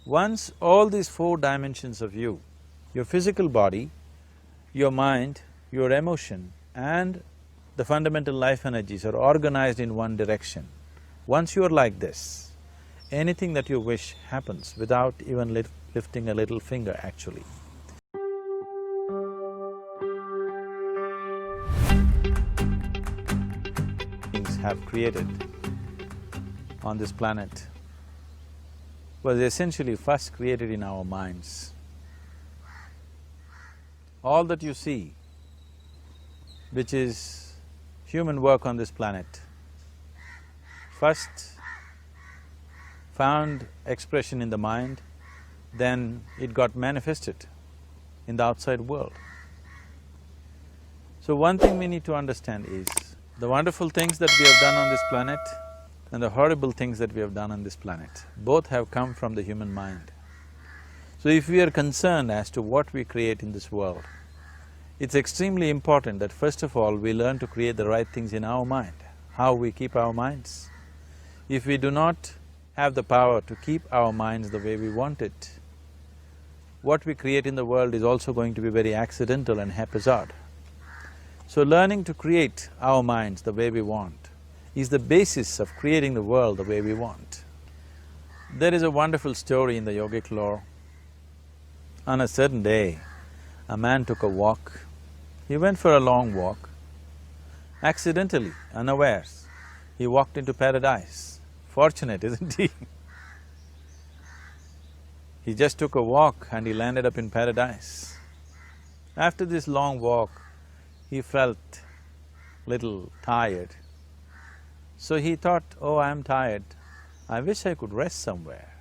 Once all these four dimensions of you, your physical body, your mind, your emotion and the fundamental life energies are organized in one direction, once you're like this, anything that you wish happens without even lifting a little finger actually. Things have created on this planet was essentially first created in our minds. All that you see, which is human work on this planet, first found expression in the mind, then it got manifested in the outside world. So one thing we need to understand is, the wonderful things that we have done on this planet and the horrible things that we have done on this planet, both have come from the human mind. So if we are concerned as to what we create in this world, it's extremely important that first of all we learn to create the right things in our mind, how we keep our minds. If we do not have the power to keep our minds the way we want it, what we create in the world is also going to be very accidental and haphazard. So learning to create our minds the way we want is the basis of creating the world the way we want. There is a wonderful story in the yogic lore. On a certain day, a man took a walk. He went for a long walk. Accidentally, unawares, he walked into paradise. Fortunate, isn't he? He just took a walk and he landed up in paradise. After this long walk, he felt little tired. So he thought, oh, I'm tired, I wish I could rest somewhere.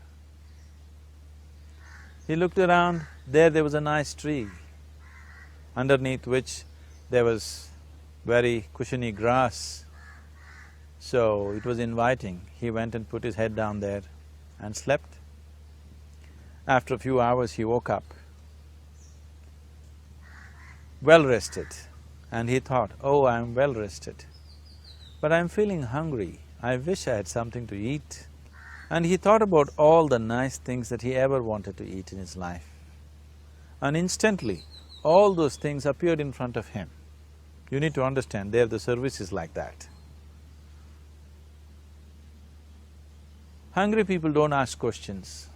He looked around, there was a nice tree, underneath which there was very cushiony grass. So it was inviting. He went and put his head down there and slept. After a few hours he woke up, well rested, and he thought, oh, I'm well rested, but I'm feeling hungry, I wish I had something to eat. And he thought about all the nice things that he ever wanted to eat in his life. And instantly, all those things appeared in front of him. You need to understand, there the service is like that. Hungry people don't ask questions.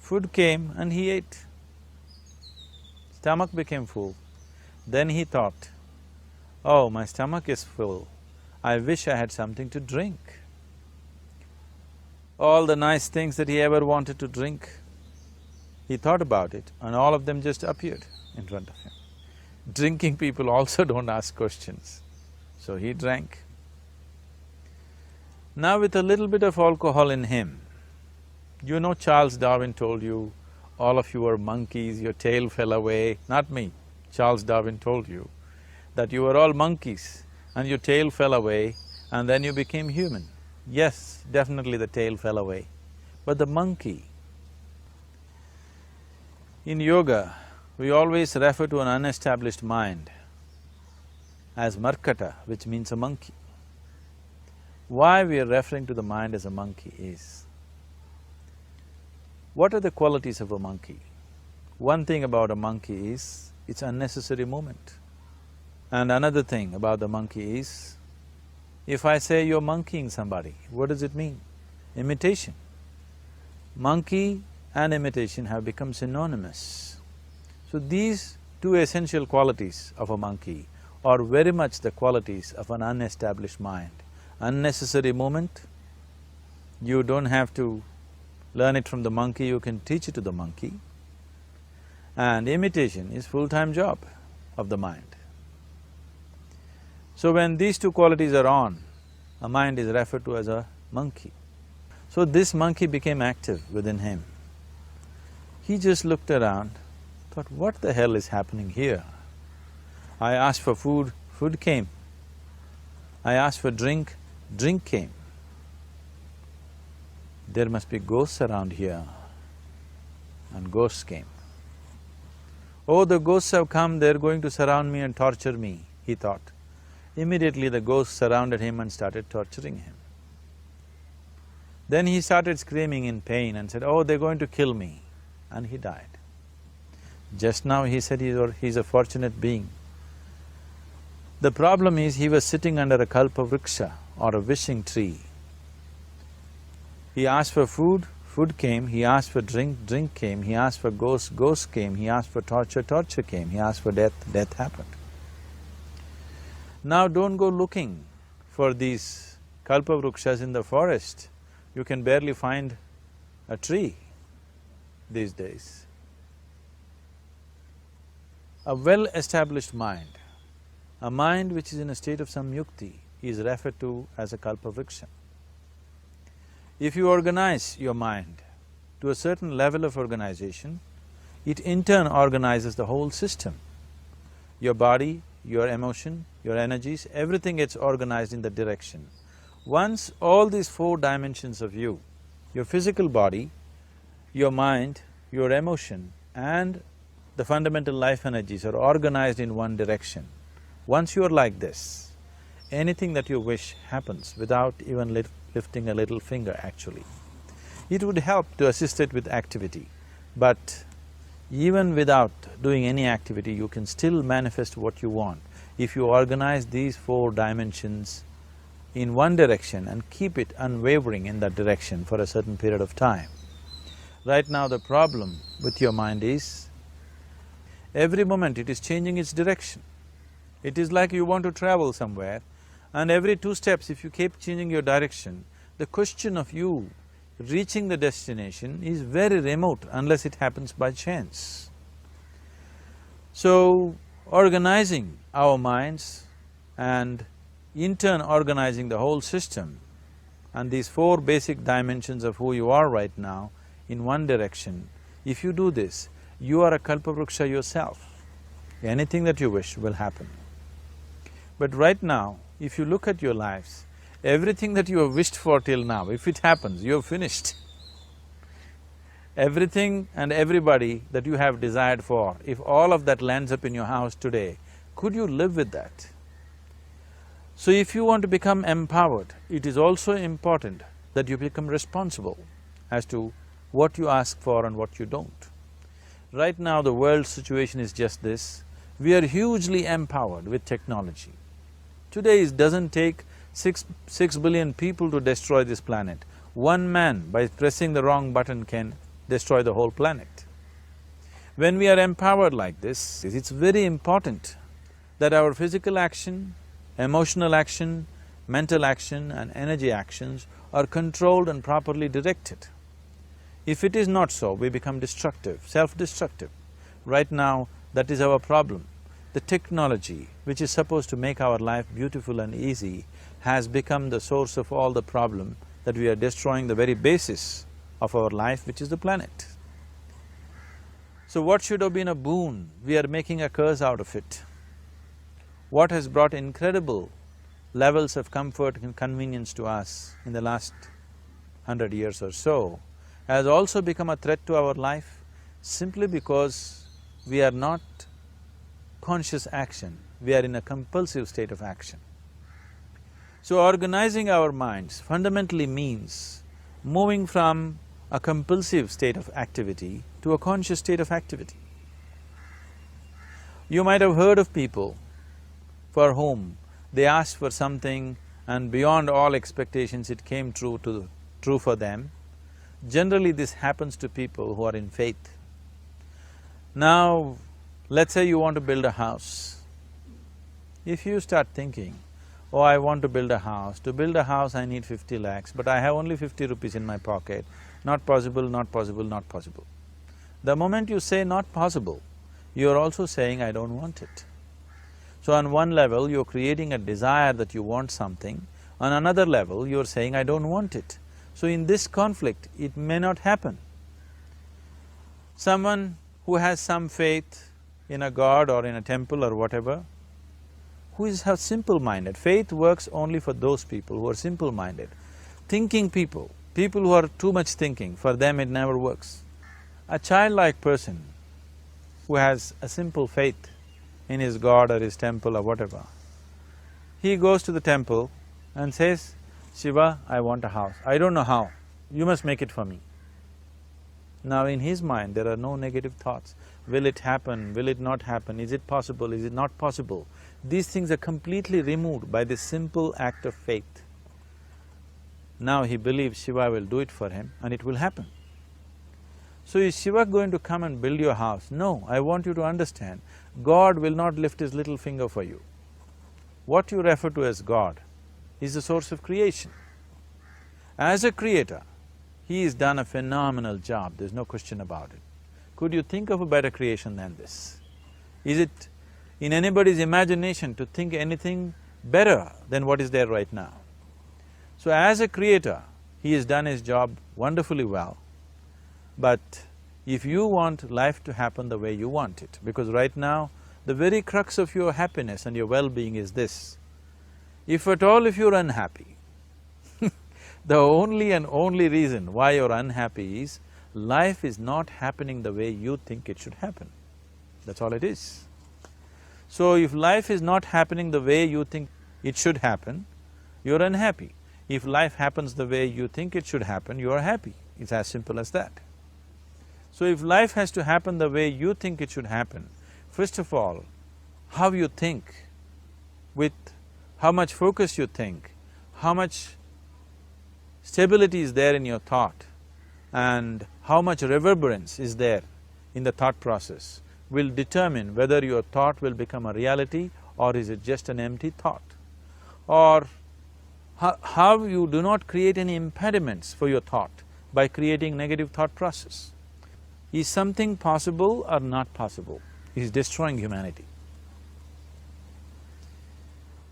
Food came and he ate. Stomach became full. Then he thought, oh, my stomach is full, I wish I had something to drink. All the nice things that he ever wanted to drink, he thought about it and all of them just appeared in front of him. Drinking people also don't ask questions, so he drank. Now with a little bit of alcohol in him, you know Charles Darwin told you, all of you are monkeys, your tail fell away. Not me, Charles Darwin told you that you were all monkeys and your tail fell away and then you became human. Yes, definitely the tail fell away, but the monkey… In yoga, we always refer to an unestablished mind as markata, which means a monkey. Why we are referring to the mind as a monkey is, what are the qualities of a monkey? One thing about a monkey is, it's unnecessary movement. And another thing about the monkey is, if I say you're monkeying somebody, what does it mean? Imitation. Monkey and imitation have become synonymous. So these two essential qualities of a monkey are very much the qualities of an unestablished mind. Unnecessary movement, you don't have to learn it from the monkey, you can teach it to the monkey. And imitation is full-time job of the mind. So when these two qualities are on, a mind is referred to as a monkey. So this monkey became active within him. He just looked around, thought, what the hell is happening here? I asked for food, food came. I asked for drink, drink came. There must be ghosts around here, and ghosts came. Oh, the ghosts have come, they're going to surround me and torture me, he thought. Immediately the ghosts surrounded him and started torturing him. Then he started screaming in pain and said, "Oh, they're going to kill me," and he died. Just now he said he's a fortunate being. The problem is he was sitting under a kalpavruksha or a wishing tree. He asked for food, food came, he asked for drink, drink came, he asked for ghost, ghost came, he asked for torture, torture came, he asked for death, death happened. Now don't go looking for these kalpavrukshas in the forest. You can barely find a tree these days. A well-established mind, a mind which is in a state of samyukti, is referred to as a kalpavruksha. If you organize your mind to a certain level of organization, it in turn organizes the whole system. Your body, your emotion, your energies, everything gets organized in that direction. Once all these four dimensions of you, your physical body, your mind, your emotion and the fundamental life energies are organized in one direction, once you are like this, anything that you wish happens without even lifting a little finger actually. It would help to assist it with activity, but even without doing any activity, you can still manifest what you want if you organize these four dimensions in one direction and keep it unwavering in that direction for a certain period of time. Right now the problem with your mind is, every moment it is changing its direction. It is like you want to travel somewhere and every 2 steps if you keep changing your direction, the question of you reaching the destination is very remote unless it happens by chance. So, organizing our minds and in turn organizing the whole system and these four basic dimensions of who you are right now in one direction, if you do this, you are a kalpavruksha yourself. Anything that you wish will happen. But right now, if you look at your lives, everything that you have wished for till now, if it happens, you have finished. Everything and everybody that you have desired for, if all of that lands up in your house today, could you live with that? So if you want to become empowered, it is also important that you become responsible as to what you ask for and what you don't. Right now the world's situation is just this, we are hugely empowered with technology. Today it doesn't take six billion people to destroy this planet. One man by pressing the wrong button can destroy the whole planet. When we are empowered like this, it's very important that our physical action, emotional action, mental action and energy actions are controlled and properly directed. If it is not so, we become destructive, self-destructive. Right now, that is our problem. The technology, which is supposed to make our life beautiful and easy, has become the source of all the problem that we are destroying the very basis of our life, which is the planet. So what should have been a boon, we are making a curse out of it. What has brought incredible levels of comfort and convenience to us in the last 100 years or so has also become a threat to our life simply because we are not conscious action, we are in a compulsive state of action. So organizing our minds fundamentally means moving from a compulsive state of activity to a conscious state of activity. You might have heard of people for whom they asked for something and beyond all expectations it came true for them. Generally this happens to people who are in faith. Now, let's say you want to build a house. If you start thinking, oh, I want to build a house. To build a house I need 50 lakhs, but I have only 50 rupees in my pocket. Not possible, not possible, not possible. The moment you say not possible, you're also saying I don't want it. So on one level, you're creating a desire that you want something, on another level, you're saying I don't want it. So in this conflict, it may not happen. Someone who has some faith in a god or in a temple or whatever, who is simple-minded. Faith works only for those people who are simple-minded. Thinking people, people who are too much thinking, for them it never works. A childlike person who has a simple faith in his god or his temple or whatever, he goes to the temple and says, Shiva, I want a house. I don't know how. you must make it for me. Now in his mind there are no negative thoughts. Will it happen? Will it not happen? Is it possible? Is it not possible? These things are completely removed by this simple act of faith. Now he believes Shiva will do it for him and it will happen. So is Shiva going to come and build your house? No, I want you to understand, God will not lift his little finger for you. What you refer to as God is the source of creation. As a creator, he has done a phenomenal job, there's no question about it. Could you think of a better creation than this? Is it in anybody's imagination to think anything better than what is there right now? So as a creator, he has done his job wonderfully well. But if you want life to happen the way you want it, because right now, the very crux of your happiness and your well-being is this, if at all if you're unhappy, the only and only reason why you're unhappy is life is not happening the way you think it should happen. That's all it is. So if life is not happening the way you think it should happen, you're unhappy. If life happens the way you think it should happen, you are happy. It's as simple as that. So if life has to happen the way you think it should happen, first of all, how you think, with how much focus you think, how much stability is there in your thought, and how much reverberance is there in the thought process will determine whether your thought will become a reality or is it just an empty thought. Or how you do not create any impediments for your thought by creating negative thought process. Is something possible or not possible? Is destroying humanity.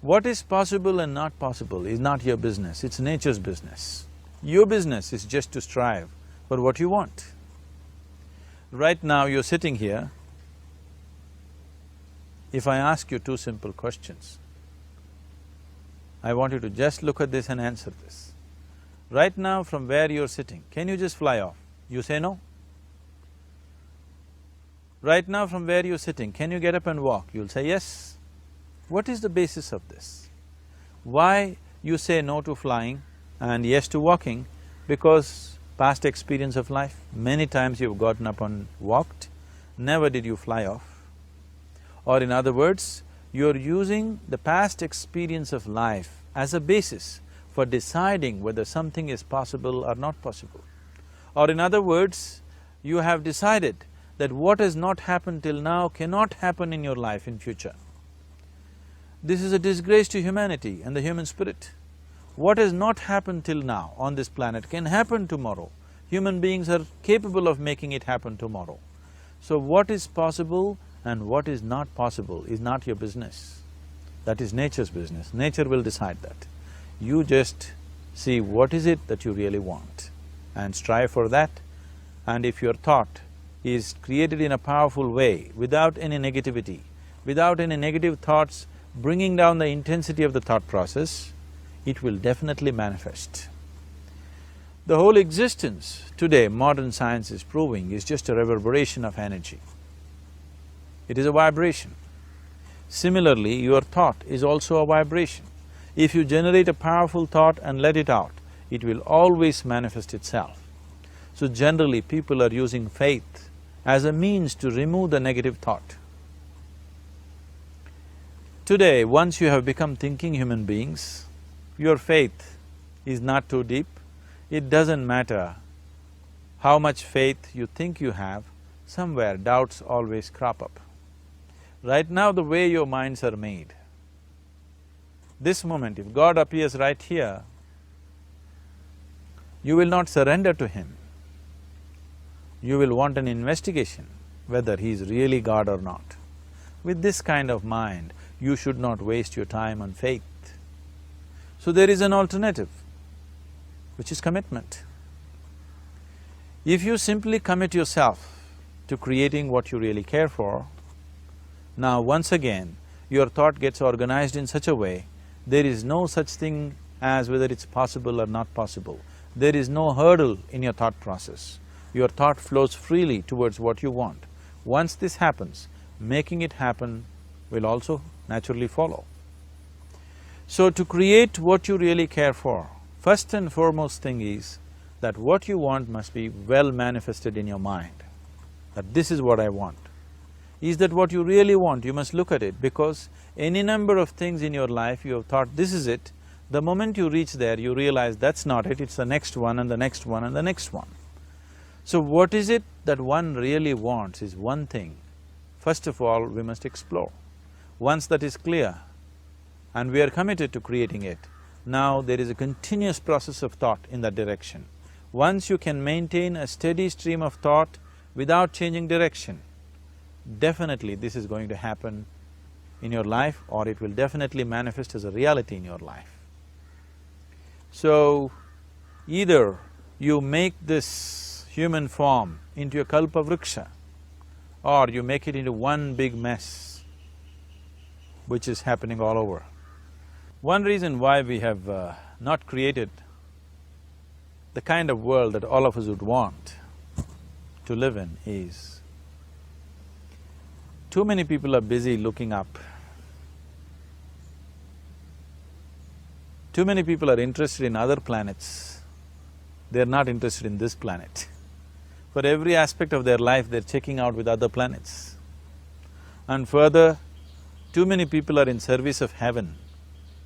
What is possible and not possible is not your business, it's nature's business. Your business is just to strive for what you want. Right now you're sitting here, if I ask you two simple questions, I want you to just look at this and answer this. Right now from where you're sitting, can you just fly off? You say no. Right now from where you're sitting, can you get up and walk? You'll say yes. What is the basis of this? Why you say no to flying and yes to walking? Because past experience of life, many times you've gotten up and walked, never did you fly off. Or in other words, you're using the past experience of life as a basis for deciding whether something is possible or not possible. Or in other words, you have decided that what has not happened till now cannot happen in your life in future. This is a disgrace to humanity and the human spirit. What has not happened till now on this planet can happen tomorrow. Human beings are capable of making it happen tomorrow. So what is possible and what is not possible is not your business. That is nature's business. Nature will decide that. You just see what is it that you really want and strive for that. And if your thought is created in a powerful way, without any negativity, without any negative thoughts bringing down the intensity of the thought process, it will definitely manifest. The whole existence today, modern science is proving, is just a reverberation of energy. It is a vibration. Similarly, your thought is also a vibration. If you generate a powerful thought and let it out, it will always manifest itself. So generally, people are using faith as a means to remove the negative thought. Today, once you have become thinking human beings, your faith is not too deep. It doesn't matter how much faith you think you have, somewhere doubts always crop up. Right now, the way your minds are made, this moment, if God appears right here, you will not surrender to Him. You will want an investigation whether He is really God or not. With this kind of mind, you should not waste your time on faith. So there is an alternative, which is commitment. If you simply commit yourself to creating what you really care for, now once again, your thought gets organized in such a way, there is no such thing as whether it's possible or not possible. There is no hurdle in your thought process. Your thought flows freely towards what you want. Once this happens, making it happen will also naturally follow. So to create what you really care for, first and foremost thing is that what you want must be well manifested in your mind, that this is what I want. Is that what you really want? You must look at it, because any number of things in your life you have thought, this is it. The moment you reach there, you realize that's not it, it's the next one and the next one and the next one. So what is it that one really wants is one thing. First of all, we must explore. Once that is clear and we are committed to creating it, now there is a continuous process of thought in that direction. Once you can maintain a steady stream of thought without changing direction, definitely this is going to happen in your life, or it will definitely manifest as a reality in your life. So, either you make this human form into a kalpavruksha, or you make it into one big mess, which is happening all over. One reason why we have not created the kind of world that all of us would want to live in is, too many people are busy looking up. Too many people are interested in other planets, they're not interested in this planet. For every aspect of their life, they're checking out with other planets. And further, too many people are in service of heaven,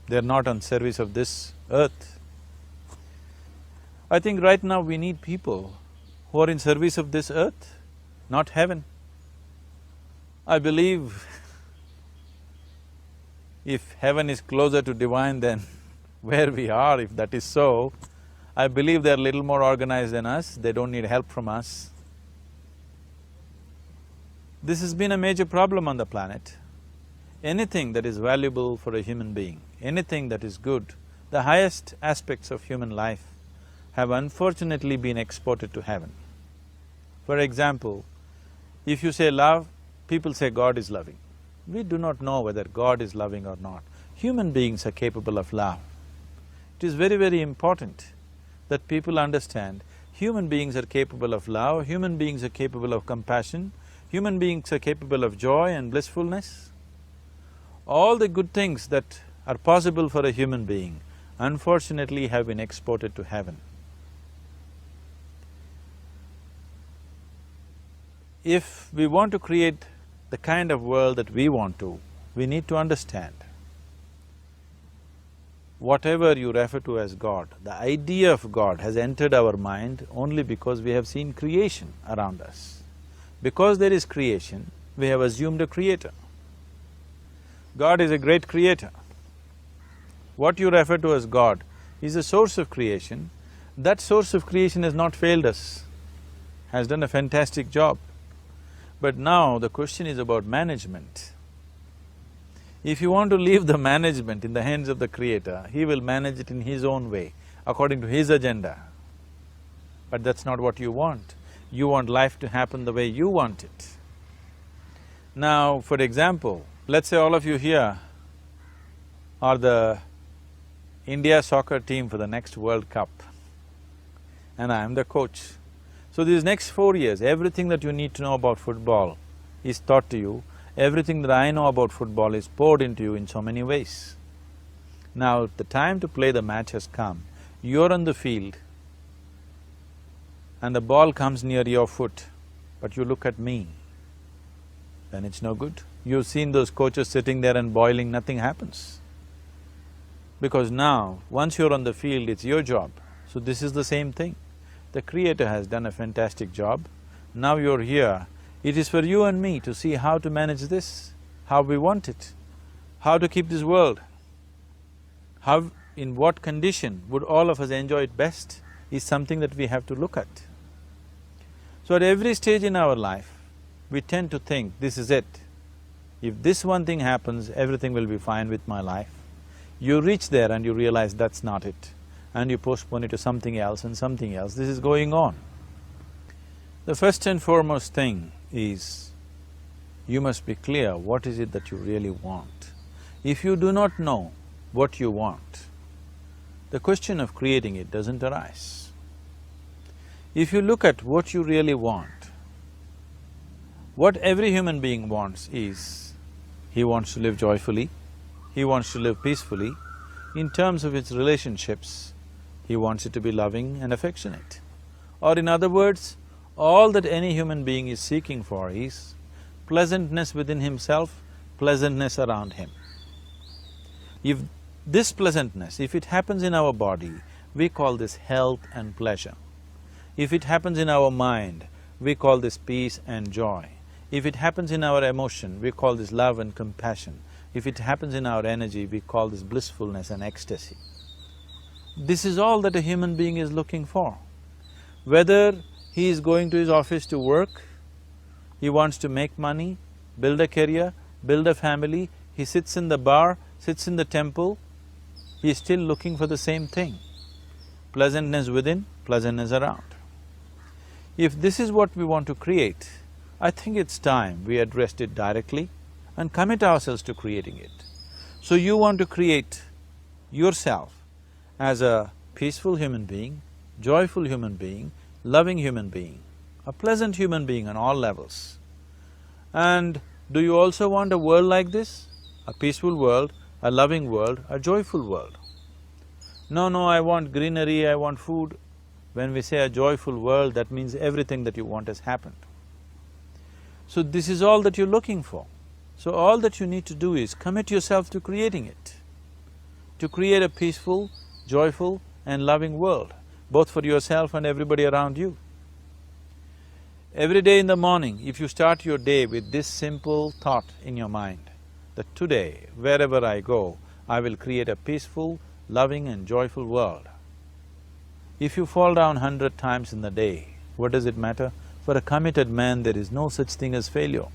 they're not on service of this earth. I think right now we need people who are in service of this earth, not heaven. I believe if heaven is closer to divine than where we are, if that is so, I believe they're a little more organized than us, they don't need help from us. This has been a major problem on the planet. Anything that is valuable for a human being, anything that is good, the highest aspects of human life have unfortunately been exported to heaven. For example, if you say love, people say God is loving. We do not know whether God is loving or not. Human beings are capable of love. It is very, very important that people understand human beings are capable of love, human beings are capable of compassion, human beings are capable of joy and blissfulness. All the good things that are possible for a human being, unfortunately have been exported to heaven. If we want to create the kind of world that we want to, we need to understand whatever you refer to as God, the idea of God has entered our mind only because we have seen creation around us. Because there is creation, we have assumed a creator. God is a great creator. What you refer to as God is the source of creation. That source of creation has not failed us, has done a fantastic job. But now the question is about management. If you want to leave the management in the hands of the Creator, He will manage it in His own way, according to His agenda. But that's not what you want. You want life to happen the way you want it. Now, for example, let's say all of you here are the India soccer team for the next World Cup, and I am the coach. So these next 4 years, everything that you need to know about football is taught to you. Everything that I know about football is poured into you in so many ways. Now, the time to play the match has come. You're on the field and the ball comes near your foot, but you look at me, then it's no good. You've seen those coaches sitting there and boiling, nothing happens. Because now, once you're on the field, it's your job. So this is the same thing. The Creator has done a fantastic job. Now you're here, it is for you and me to see how to manage this, how we want it, how to keep this world, how… in what condition would all of us enjoy it best is something that we have to look at. So at every stage in our life, we tend to think, this is it. If this one thing happens, everything will be fine with my life. You reach there and you realize that's not it, and you postpone it to something else and something else. This is going on. The first and foremost thing is, you must be clear what is it that you really want. If you do not know what you want, the question of creating it doesn't arise. If you look at what you really want, what every human being wants is, he wants to live joyfully, he wants to live peacefully. In terms of its relationships, he wants it to be loving and affectionate. Or in other words, all that any human being is seeking for is pleasantness within himself, pleasantness around him. If this pleasantness, if it happens in our body, we call this health and pleasure. If it happens in our mind, we call this peace and joy. If it happens in our emotion, we call this love and compassion. If it happens in our energy, we call this blissfulness and ecstasy. This is all that a human being is looking for. Whether he is going to his office to work, he wants to make money, build a career, build a family, he sits in the bar, sits in the temple, he is still looking for the same thing. Pleasantness within, pleasantness around. If this is what we want to create, I think it's time we addressed it directly and commit ourselves to creating it. So you want to create yourself as a peaceful human being, joyful human being, loving human being, a pleasant human being on all levels. And do you also want a world like this? A peaceful world, a loving world, a joyful world? No, I want greenery, I want food. When we say a joyful world, that means everything that you want has happened. So this is all that you're looking for. So all that you need to do is commit yourself to creating it, to create a peaceful, joyful and loving world, both for yourself and everybody around you. Every day in the morning, if you start your day with this simple thought in your mind, that today, wherever I go, I will create a peaceful, loving and joyful world. If you fall down 100 times in the day, what does it matter? For a committed man, there is no such thing as failure.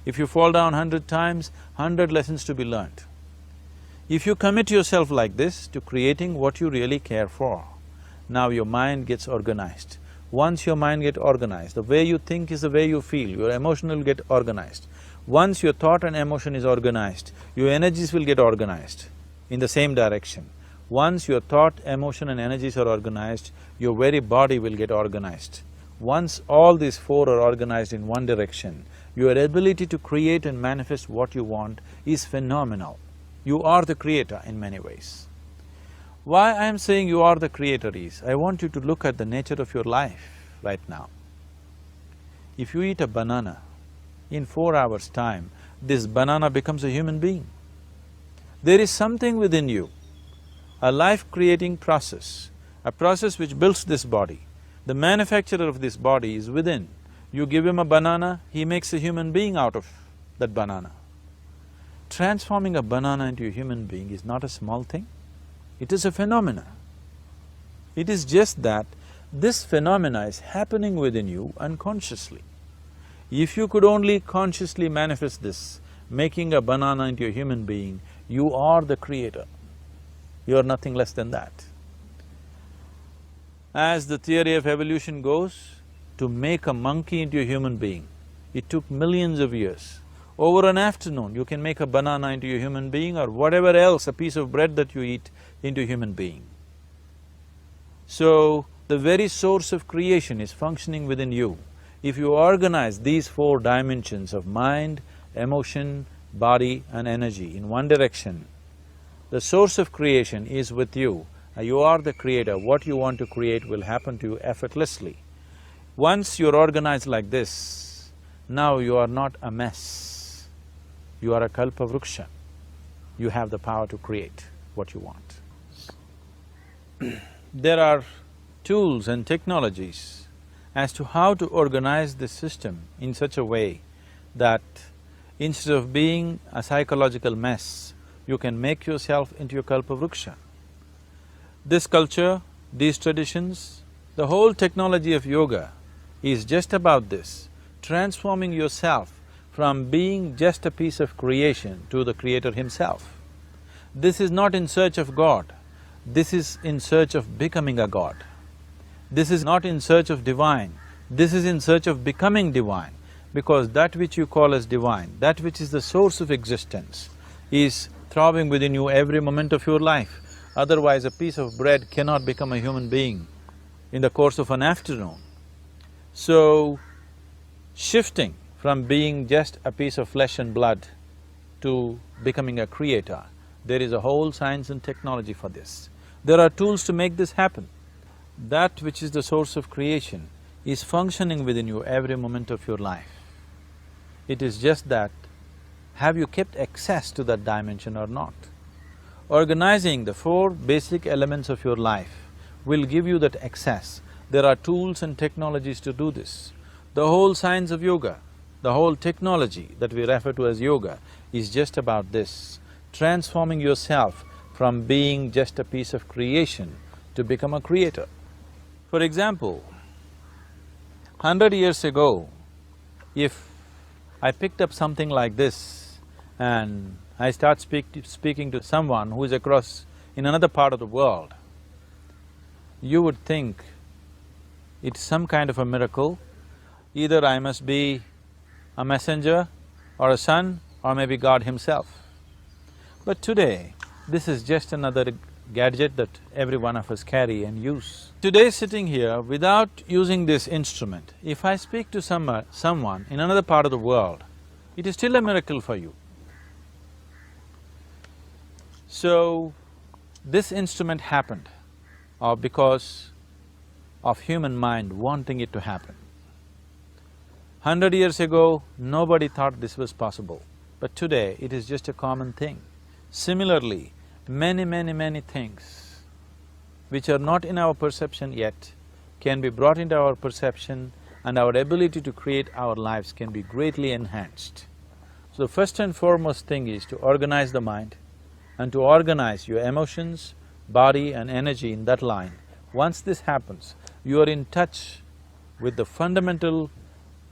If you fall down 100 times, 100 lessons to be learnt. If you commit yourself like this to creating what you really care for, now your mind gets organized. Once your mind gets organized, the way you think is the way you feel, your emotion will get organized. Once your thought and emotion is organized, your energies will get organized in the same direction. Once your thought, emotion and energies are organized, your very body will get organized. Once all these four are organized in one direction, your ability to create and manifest what you want is phenomenal. You are the creator in many ways. Why I am saying you are the creator is, I want you to look at the nature of your life right now. If you eat a banana, in 4 hours' time, this banana becomes a human being. There is something within you, a life-creating process, a process which builds this body. The manufacturer of this body is within. You give him a banana, he makes a human being out of that banana. Transforming a banana into a human being is not a small thing. It is a phenomena. It is just that this phenomena is happening within you unconsciously. If you could only consciously manifest this, making a banana into a human being, you are the creator. You are nothing less than that. As the theory of evolution goes, to make a monkey into a human being, it took millions of years. Over an afternoon, you can make a banana into a human being or whatever else, a piece of bread that you eat, into a human being. So, the very source of creation is functioning within you. If you organize these four dimensions of mind, emotion, body and energy in one direction, the source of creation is with you. You are the creator. What you want to create will happen to you effortlessly. Once you're organized like this, now you are not a mess. You are a kalpavruksha. You have the power to create what you want. There are tools and technologies as to how to organize this system in such a way that instead of being a psychological mess, you can make yourself into a kalpavruksha. This culture, these traditions, the whole technology of yoga is just about this, transforming yourself from being just a piece of creation to the creator himself. This is not in search of God, this is in search of becoming a God. This is not in search of divine, this is in search of becoming divine, because that which you call as divine, that which is the source of existence, is throbbing within you every moment of your life. Otherwise, a piece of bread cannot become a human being in the course of an afternoon. So, shifting from being just a piece of flesh and blood to becoming a creator, there is a whole science and technology for this. There are tools to make this happen. that which is the source of creation is functioning within you every moment of your life. It is just that, have you kept access to that dimension or not? Organizing the four basic elements of your life will give you that access. There are tools and technologies to do this. The whole science of yoga, the whole technology that we refer to as yoga is just about this, transforming yourself from being just a piece of creation to become a creator. For example, 100 years ago, if I picked up something like this and I start speaking to someone who is across in another part of the world, you would think it's some kind of a miracle. Either I must be a messenger or a son or maybe God himself. But today, this is just another gadget that every one of us carry and use. Today sitting here, without using this instrument, if I speak to someone in another part of the world, it is still a miracle for you. So, this instrument happened because of human mind wanting it to happen. 100 years ago, nobody thought this was possible, but today it is just a common thing. Similarly, many things which are not in our perception yet can be brought into our perception and our ability to create our lives can be greatly enhanced. So the first and foremost thing is to organize the mind and to organize your emotions, body and energy in that line. Once this happens, you are in touch with the fundamental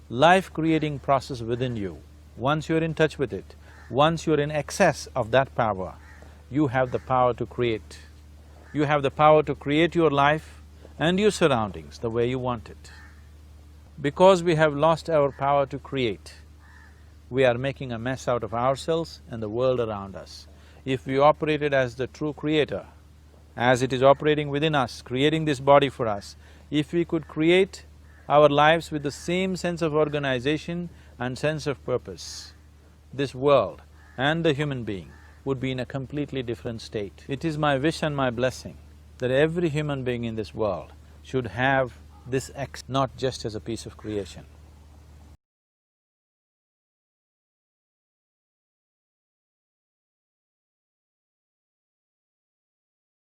life-creating process within you. Once you're in touch with it, once you're in excess of that power, you have the power to create. You have the power to create your life and your surroundings the way you want it. Because we have lost our power to create, we are making a mess out of ourselves and the world around us. If we operated as the true creator, as it is operating within us, creating this body for us, if we could create our lives with the same sense of organization and sense of purpose, this world and the human being would be in a completely different state. It is my wish and my blessing that every human being in this world should have this not just as a piece of creation.